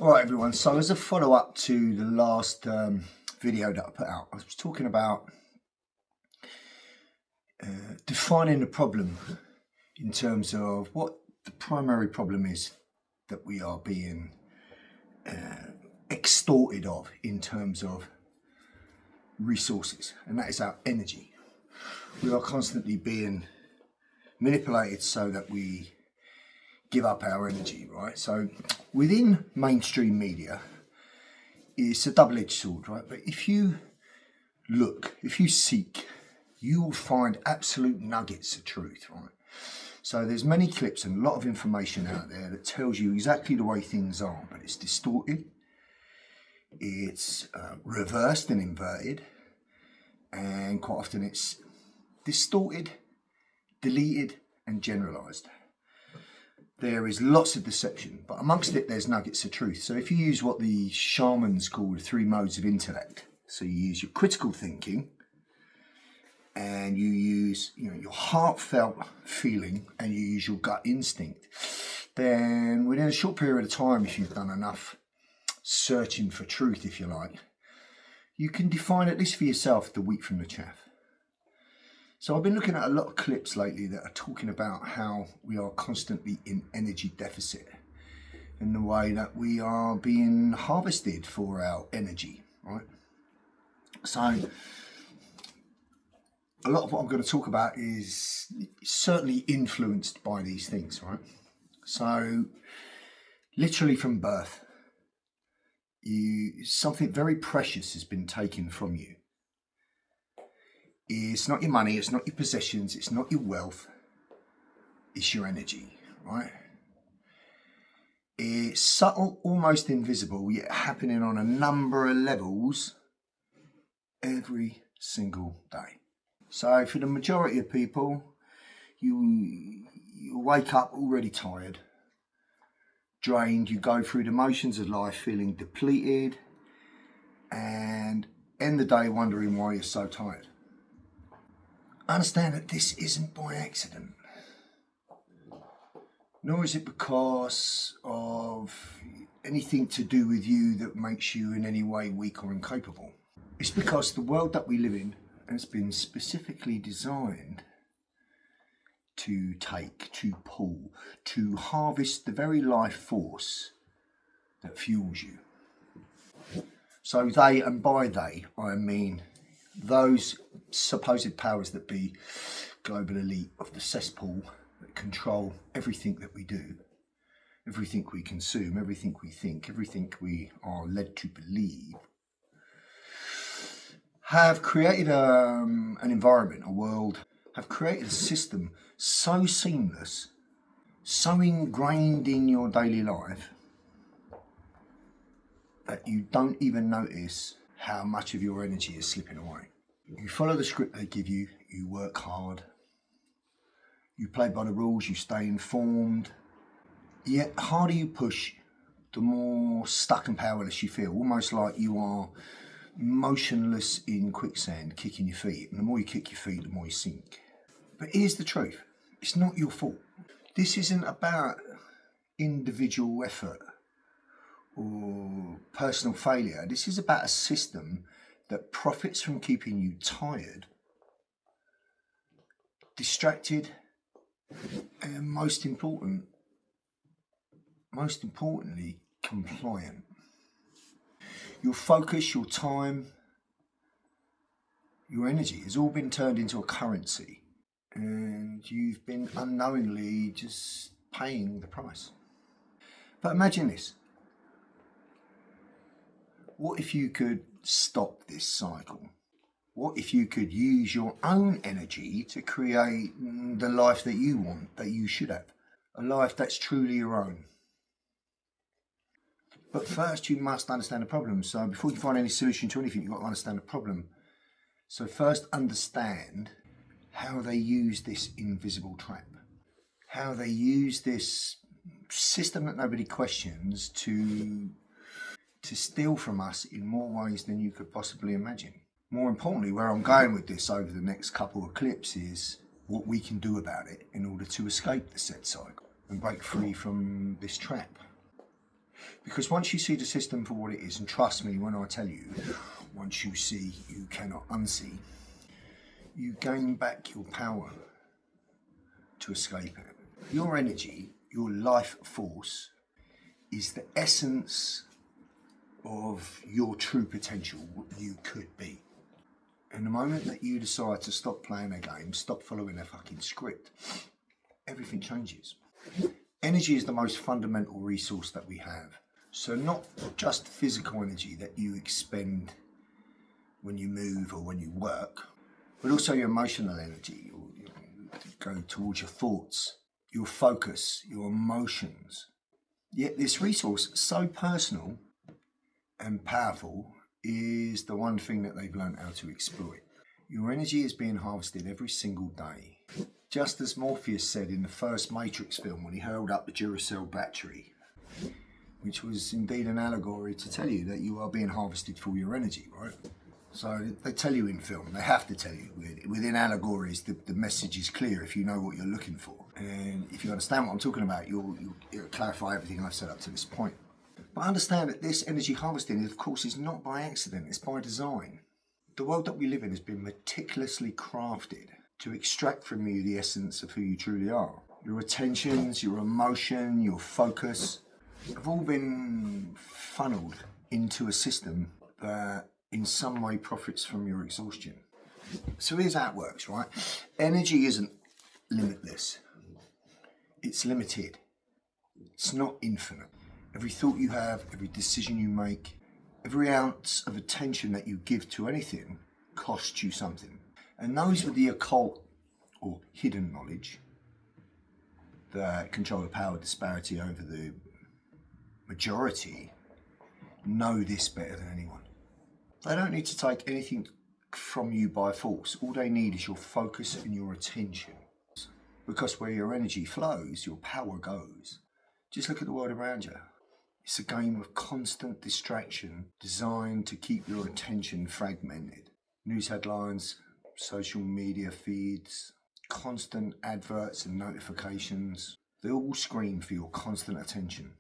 Alright everyone, so as a follow-up to the last video that I put out, I was talking about defining the problem in terms of what the primary problem is that we are being extorted of in terms of resources, and that is our energy. We are constantly being manipulated so that we give up our energy, right? So within mainstream media, it's a double-edged sword, right? But if you look, if you seek, you will find absolute nuggets of truth, right? So there's many clips and a lot of information out there that tells you exactly the way things are, but it's distorted, it's reversed and inverted, and quite often it's distorted, deleted, and generalized. There is lots of deception, but amongst it there's nuggets of truth. So if you use what the shamans call the 3 modes of intellect, so you use your critical thinking, and you use your heartfelt feeling, and you use your gut instinct, then within a short period of time, if you've done enough searching for truth, if you like, you can define, at least for yourself, the wheat from the chaff. So I've been looking at a lot of clips lately that are talking about how we are constantly in energy deficit and the way that we are being harvested for our energy, right? So a lot of what I'm going to talk about is certainly influenced by these things, right? So literally from birth, something very precious has been taken from you. It's not your money, it's not your possessions, it's not your wealth, it's your energy, right? It's subtle, almost invisible, yet happening on a number of levels every single day. So for the majority of people, you wake up already tired, drained, you go through the motions of life feeling depleted, and end the day wondering why you're so tired. Understand that this isn't by accident, nor is it because of anything to do with you that makes you in any way weak or incapable. It's because the world that we live in has been specifically designed to take, to pull, to harvest the very life force that fuels you. So they, and by they, I mean those supposed powers that be, global elite of the cesspool that control everything that we do, everything we consume, everything we think, everything we are led to believe, have created an environment, a world, have created a system so seamless, so ingrained in your daily life, that you don't even notice how much of your energy is slipping away. You follow the script they give you, you work hard, you play by the rules, you stay informed, yet the harder you push, the more stuck and powerless you feel, almost like you are motionless in quicksand, kicking your feet, and the more you kick your feet, the more you sink. But here's the truth, it's not your fault. This isn't about individual effort or personal failure. This is about a system that profits from keeping you tired, distracted, and most importantly, compliant. Your focus, your time, your energy has all been turned into a currency, and you've been unknowingly just paying the price. But imagine this. What if you could stop this cycle? What if you could use your own energy to create the life that you want, that you should have? A life that's truly your own. But first you must understand the problem. So before you find any solution to anything, you've got to understand the problem. So first understand how they use this invisible trap. How they use this system that nobody questions to steal from us in more ways than you could possibly imagine. More importantly, where I'm going with this over the next couple of clips is what we can do about it in order to escape the said cycle and break free from this trap. Because once you see the system for what it is, and trust me when I tell you, once you see, you cannot unsee, you gain back your power to escape it. Your energy, your life force, is the essence of your true potential, what you could be. And the moment that you decide to stop playing a game, stop following a fucking script, everything changes. Energy is the most fundamental resource that we have. So not just physical energy that you expend when you move or when you work, but also your emotional energy, go towards your thoughts, your focus, your emotions. Yet this resource, so personal and powerful, is the one thing that they've learned how to exploit. Your energy is being harvested every single day. Just as Morpheus said in the first Matrix film when he held up the Duracell battery, which was indeed an allegory to tell you that you are being harvested for your energy, right? So they tell you in film, they have to tell you. Within allegories, the message is clear if you know what you're looking for. And if you understand what I'm talking about, you'll clarify everything I've said up to this point. But understand that this energy harvesting, of course, is not by accident, it's by design. The world that we live in has been meticulously crafted to extract from you the essence of who you truly are. Your attentions, your emotion, your focus have all been funneled into a system that in some way profits from your exhaustion. So here's how it works, right? Energy isn't limitless. It's limited. It's not infinite. Every thought you have, every decision you make, every ounce of attention that you give to anything costs you something. And those with the occult or hidden knowledge that control the power disparity over the majority know this better than anyone. They don't need to take anything from you by force. All they need is your focus and your attention. Because where your energy flows, your power goes. Just look at the world around you. It's a game of constant distraction designed to keep your attention fragmented. News headlines, social media feeds, constant adverts and notifications. They all scream for your constant attention,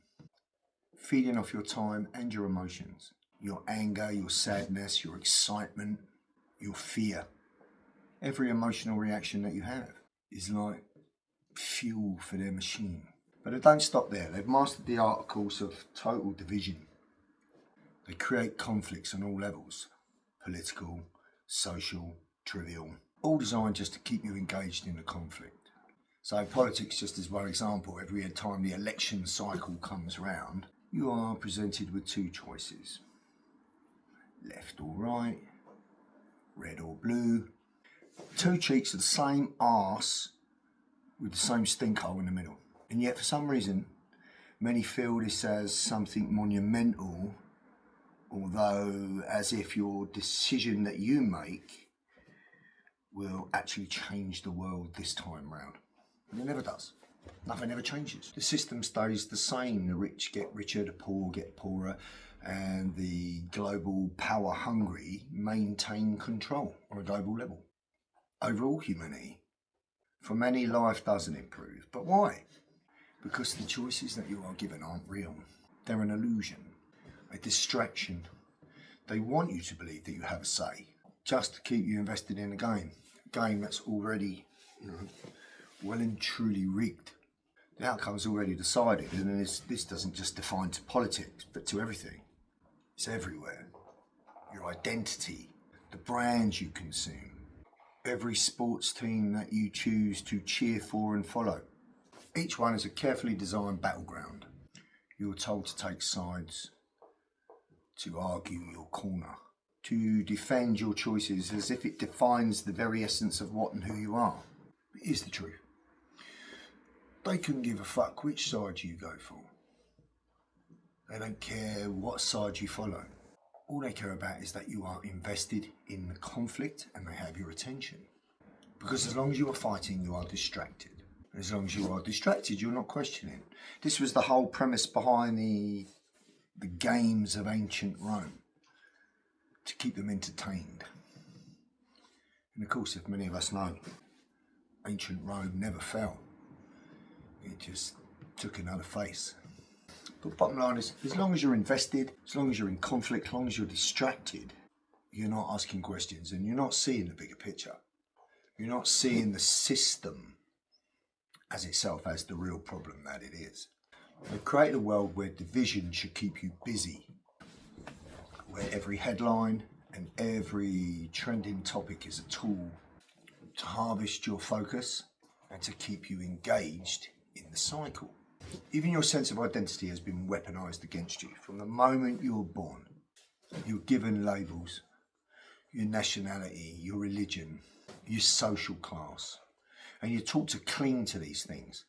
feeding off your time and your emotions. Your anger, your sadness, your excitement, your fear. Every emotional reaction that you have is like fuel for their machine. But they don't stop there. They've mastered the art, of course, of total division. They create conflicts on all levels. Political, social, trivial. All designed just to keep you engaged in the conflict. So politics, just as one example, every time the election cycle comes round, you are presented with two choices. Left or right, red or blue. Two cheeks of the same arse with the same stink hole in the middle. And yet for some reason, many feel this as something monumental, although as if your decision that you make will actually change the world this time round. And it never does. Nothing ever changes. The system stays the same. The rich get richer, the poor get poorer, and the global power hungry maintain control on a global level. Overall humanity, for many, life doesn't improve. But why? Because the choices that you are given aren't real. They're an illusion, a distraction. They want you to believe that you have a say, just to keep you invested in a game that's already well and truly rigged. The outcome's already decided, and this doesn't just define to politics, but to everything. It's everywhere. Your identity, the brands you consume, every sports team that you choose to cheer for and follow. Each one is a carefully designed battleground. You're told to take sides, to argue your corner, to defend your choices as if it defines the very essence of what and who you are. But here's the truth. They couldn't give a fuck which side you go for. They don't care what side you follow. All they care about is that you are invested in the conflict and they have your attention. Because as long as you are fighting, you are distracted. As long as you are distracted, you're not questioning. This was the whole premise behind the games of ancient Rome, to keep them entertained. And of course, if many of us know, ancient Rome never fell. It just took another face. But bottom line is, as long as you're invested, as long as you're in conflict, as long as you're distracted, you're not asking questions and you're not seeing the bigger picture. You're not seeing the system as itself as the real problem that it is. We've created a world where division should keep you busy, where every headline and every trending topic is a tool to harvest your focus and to keep you engaged in the cycle. Even your sense of identity has been weaponized against you. From the moment you were born, you're given labels, your nationality, your religion, your social class, and you're taught to cling to these things,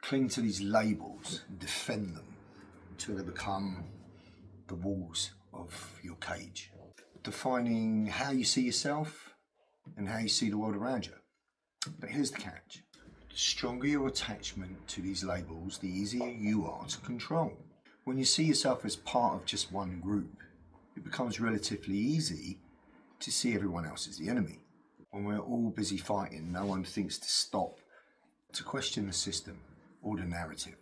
cling to these labels and defend them until they become the walls of your cage, defining how you see yourself and how you see the world around you. But here's the catch. The stronger your attachment to these labels, the easier you are to control. When you see yourself as part of just one group, it becomes relatively easy to see everyone else as the enemy. When we're all busy fighting, no one thinks to stop to question the system or the narrative,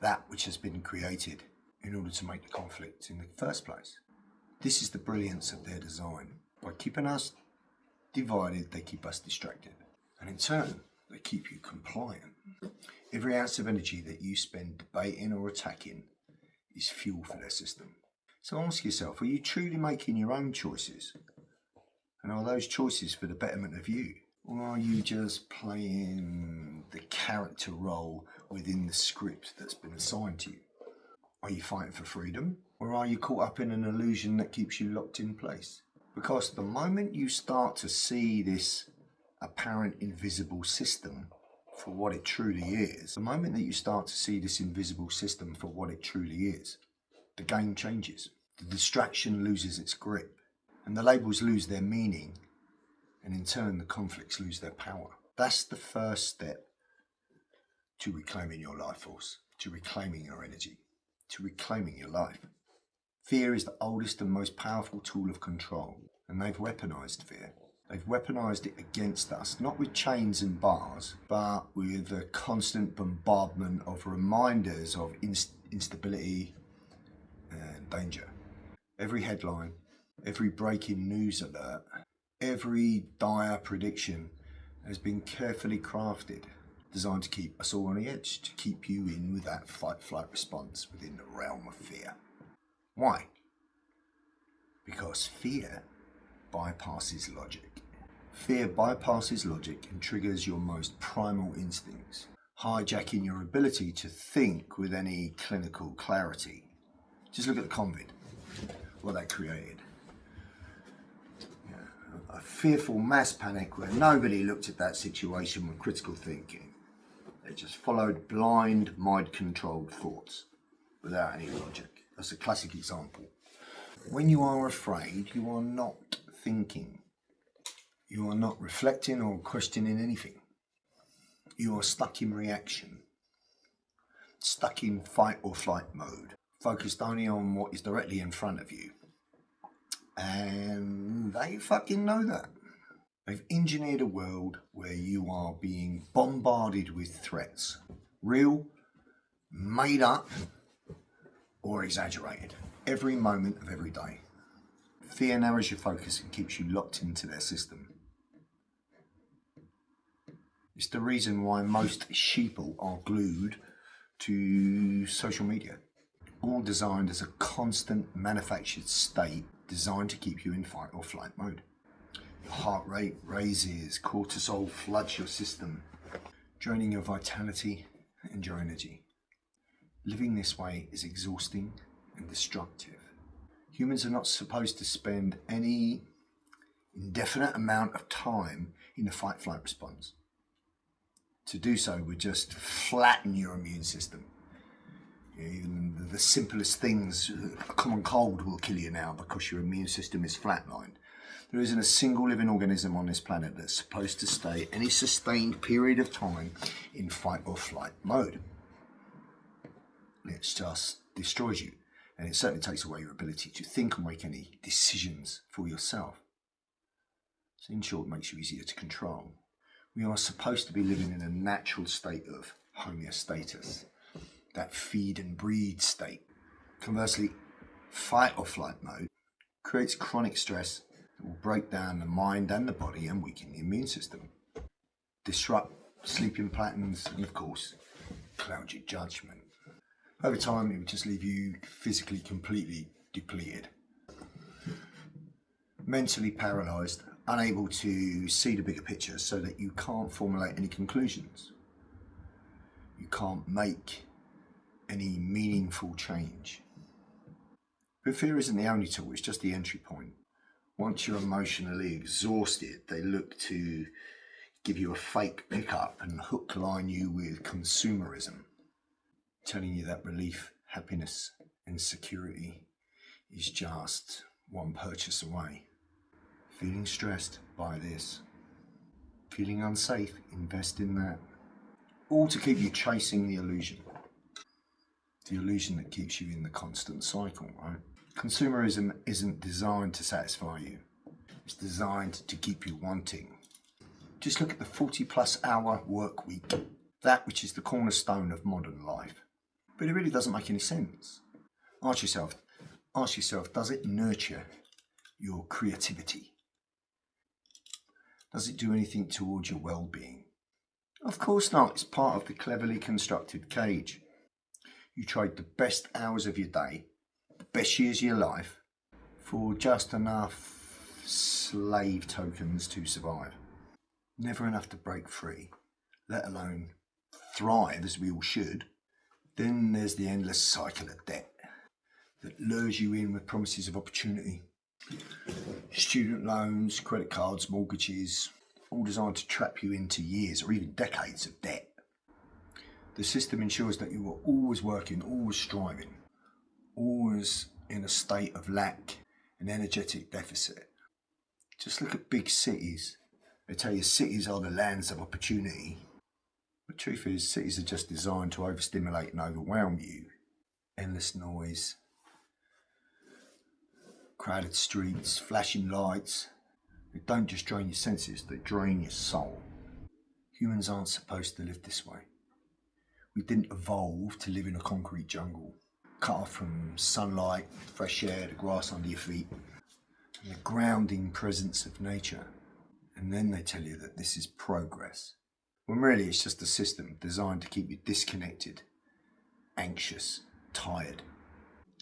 that which has been created in order to make the conflict in the first place. This is the brilliance of their design. By keeping us divided, they keep us distracted. And in turn, they keep you compliant. Every ounce of energy that you spend debating or attacking is fuel for their system. So ask yourself, are you truly making your own choices? And are those choices for the betterment of you? Or are you just playing the character role within the script that's been assigned to you? Are you fighting for freedom? Or are you caught up in an illusion that keeps you locked in place? Because the moment you start to see this apparent invisible system for what it truly is, the moment that you start to see this invisible system for what it truly is, the game changes. The distraction loses its grip, and the labels lose their meaning, and in turn the conflicts lose their power. That's the first step to reclaiming your life force, to reclaiming your energy, to reclaiming your life. Fear is the oldest and most powerful tool of control, and they've weaponized fear. They've weaponized it against us, not with chains and bars, but with a constant bombardment of reminders of instability and danger. Every headline, every breaking news alert, every dire prediction has been carefully crafted, designed to keep us all on the edge, to keep you in with that fight-flight response within the realm of fear. Why? Because fear bypasses logic. Fear bypasses logic and triggers your most primal instincts, hijacking your ability to think with any clinical clarity. Just look at the COVID, what that created. A fearful mass panic where nobody looked at that situation with critical thinking. They just followed blind, mind-controlled thoughts without any logic. That's a classic example. When you are afraid, you are not thinking. You are not reflecting or questioning anything. You are stuck in reaction, stuck in fight or flight mode, focused only on what is directly in front of you. And they fucking know that. They've engineered a world where you are being bombarded with threats, real, made up, or exaggerated, every moment of every day. Fear narrows your focus and keeps you locked into their system. It's the reason why most sheeple are glued to social media, all designed as a constant manufactured state designed to keep you in fight or flight mode. Your heart rate raises, cortisol floods your system, draining your vitality and your energy. Living this way is exhausting and destructive. Humans are not supposed to spend any indefinite amount of time in the fight-flight response. To do so would just flatten your immune system. Even the simplest things, a common cold will kill you now because your immune system is flatlined. There isn't a single living organism on this planet that's supposed to stay any sustained period of time in fight or flight mode. It just destroys you, and it certainly takes away your ability to think and make any decisions for yourself. So in short, it makes you easier to control. We are supposed to be living in a natural state of homeostasis, that feed and breed state. Conversely, fight or flight mode creates chronic stress that will break down the mind and the body and weaken the immune system, disrupt sleeping patterns, and of course, cloud your judgment. Over time, it will just leave you physically completely depleted, mentally paralysed, unable to see the bigger picture so that you can't formulate any conclusions. You can't make any meaningful change. But fear isn't the only tool, it's just the entry point. Once you're emotionally exhausted, they look to give you a fake pickup and hook line you with consumerism, telling you that relief, happiness and security is just one purchase away. Feeling stressed? Buy this. Feeling unsafe? Invest in that. All to keep you chasing the illusion. The illusion that keeps you in the constant cycle, right? Consumerism isn't designed to satisfy you. It's designed to keep you wanting. Just look at the 40+ hour work week, that which is the cornerstone of modern life. But it really doesn't make any sense. Ask yourself, does it nurture your creativity? Does it do anything towards your well-being? Of course not. It's part of the cleverly constructed cage. You trade the best hours of your day, the best years of your life, for just enough slave tokens to survive. Never enough to break free, let alone thrive as we all should. Then there's the endless cycle of debt that lures you in with promises of opportunity. Student loans, credit cards, mortgages, all designed to trap you into years or even decades of debt. The system ensures that you are always working, always striving, always in a state of lack and energetic deficit. Just look at big cities. They tell you cities are the lands of opportunity. The truth is, cities are just designed to overstimulate and overwhelm you. Endless noise, crowded streets, flashing lights. They don't just drain your senses, they drain your soul. Humans aren't supposed to live this way. We didn't evolve to live in a concrete jungle, cut off from sunlight, fresh air, the grass under your feet, and the grounding presence of nature. And then they tell you that this is progress, when really it's just a system designed to keep you disconnected, anxious, tired.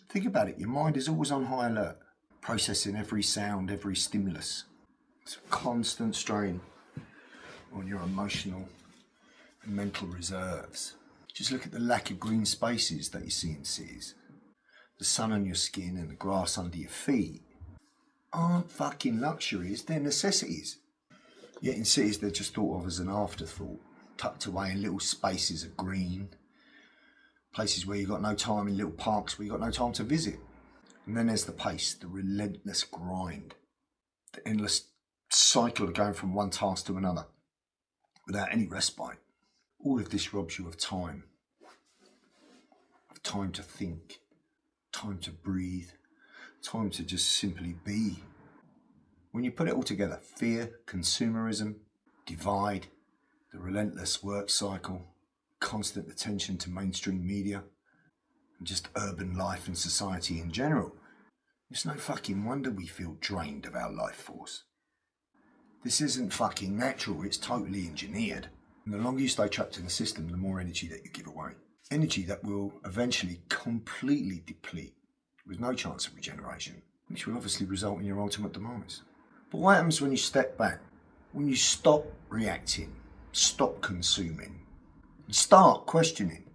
Think about it, your mind is always on high alert, processing every sound, every stimulus. It's a constant strain on your emotional and mental reserves. Just look at the lack of green spaces that you see in cities. The sun on your skin and the grass under your feet aren't fucking luxuries, they're necessities. Yet in cities they're just thought of as an afterthought, tucked away in little spaces of green, places where you've got no time, in little parks where you've got no time to visit. And then there's the pace, the relentless grind, the endless cycle of going from one task to another without any respite. All of this robs you of time to think, time to breathe, time to just simply be. When you put it all together, fear, consumerism, divide, the relentless work cycle, constant attention to mainstream media, and just urban life and society in general, it's no fucking wonder we feel drained of our life force. This isn't fucking natural, it's totally engineered. And the longer you stay trapped in the system, the more energy that you give away. Energy that will eventually completely deplete with no chance of regeneration, which will obviously result in your ultimate demise. But what happens when you step back? When you stop reacting, stop consuming, and start questioning?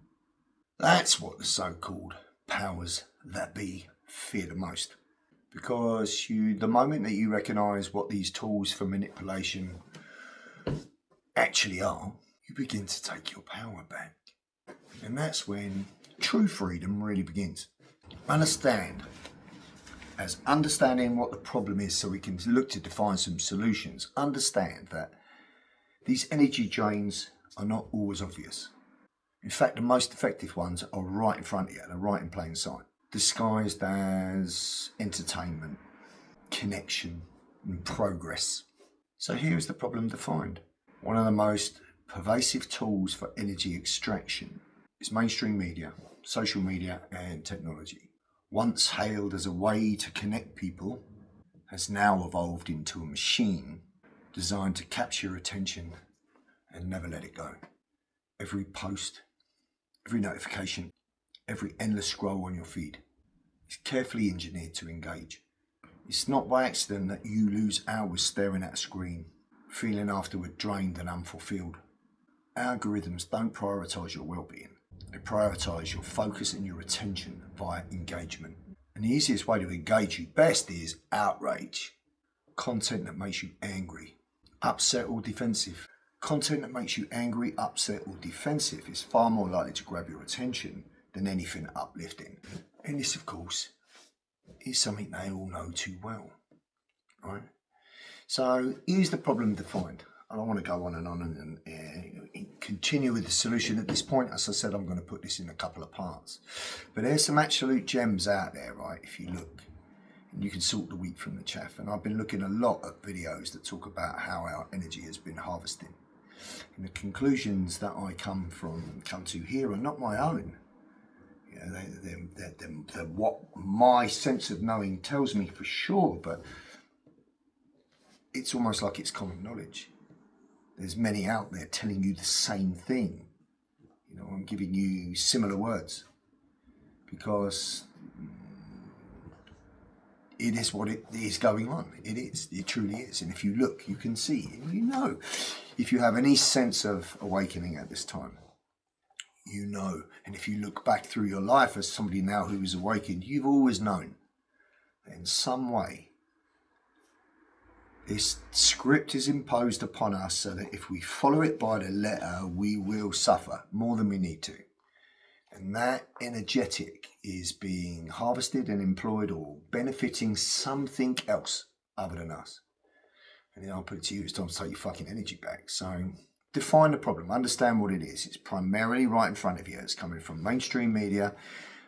That's what the so-called powers that be fear the most. Because the moment that you recognise what these tools for manipulation actually are, you begin to take your power back. And that's when true freedom really begins. Understanding what the problem is so we can look to define some solutions. Understand that these energy drains are not always obvious. In fact, the most effective ones are right in front of you, they're right in plain sight, disguised as entertainment, connection, and progress. So here's the problem defined. One of the most pervasive tools for energy extraction is mainstream media, social media and technology. Once hailed as a way to connect people, has now evolved into a machine designed to capture your attention and never let it go. Every post, every notification, every endless scroll on your feed is carefully engineered to engage. It's not by accident that you lose hours staring at a screen, feeling afterward drained and unfulfilled. Algorithms don't prioritise your well-being. They prioritise your focus and your attention via engagement. And the easiest way to engage you best is outrage. Content that makes you angry, upset or defensive. Content that makes you angry, upset or defensive is far more likely to grab your attention than anything uplifting. And this, of course, is something they all know too well, right? So here's the problem defined. I don't want to go on and continue with the solution at this point. As I said, I'm going to put this in a couple of parts. But there's some absolute gems out there, right? If you look, and you can sort the wheat from the chaff. And I've been looking a lot at videos that talk about how our energy has been harvested. And the conclusions that I come to here are not my own. You know, they're what my sense of knowing tells me for sure, but it's almost like it's common knowledge. There's many out there telling you the same thing. You know, I'm giving you similar words because it is what it is going on. It is. It truly is. And if you look, you can see, and you know, if you have any sense of awakening at this time, you know. And if you look back through your life as somebody now who is awakened, you've always known that in some way this script is imposed upon us so that if we follow it by the letter, we will suffer more than we need to. And that energetic is being harvested and employed or benefiting something else other than us. And then I'll put it to you, it's time to take your fucking energy back. So define the problem, understand what it is. It's primarily right in front of you. It's coming from mainstream media,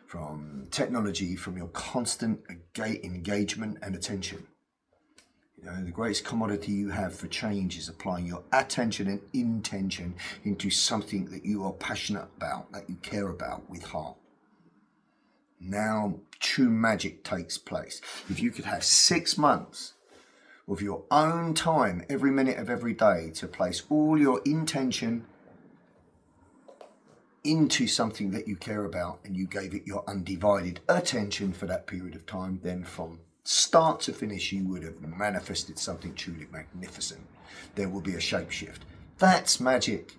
from technology, from your constant engagement and attention. You know, the greatest commodity you have for change is applying your attention and intention into something that you are passionate about, that you care about with heart. Now, true magic takes place. If you could have 6 months of your own time, every minute of every day, to place all your intention into something that you care about and you gave it your undivided attention for that period of time, then from start to finish, you would have manifested something truly magnificent. There will be a shapeshift. That's magic.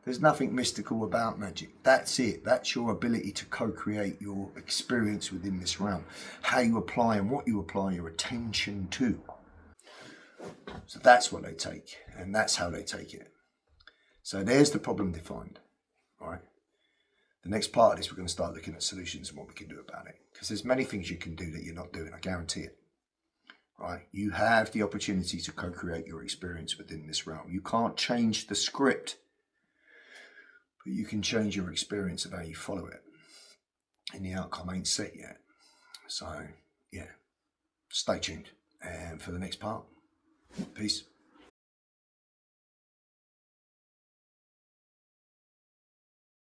There's nothing mystical about magic. That's it. That's your ability to co-create your experience within this realm. How you apply and what you apply your attention to. So that's what they take, and that's how they take it. So there's the problem defined, right? The next part of this, we're going to start looking at solutions and what we can do about it. Because there's many things you can do that you're not doing, I guarantee it. Right? You have the opportunity to co-create your experience within this realm. You can't change the script, but you can change your experience of how you follow it. And the outcome ain't set yet. So, yeah, stay tuned. And for the next part, peace.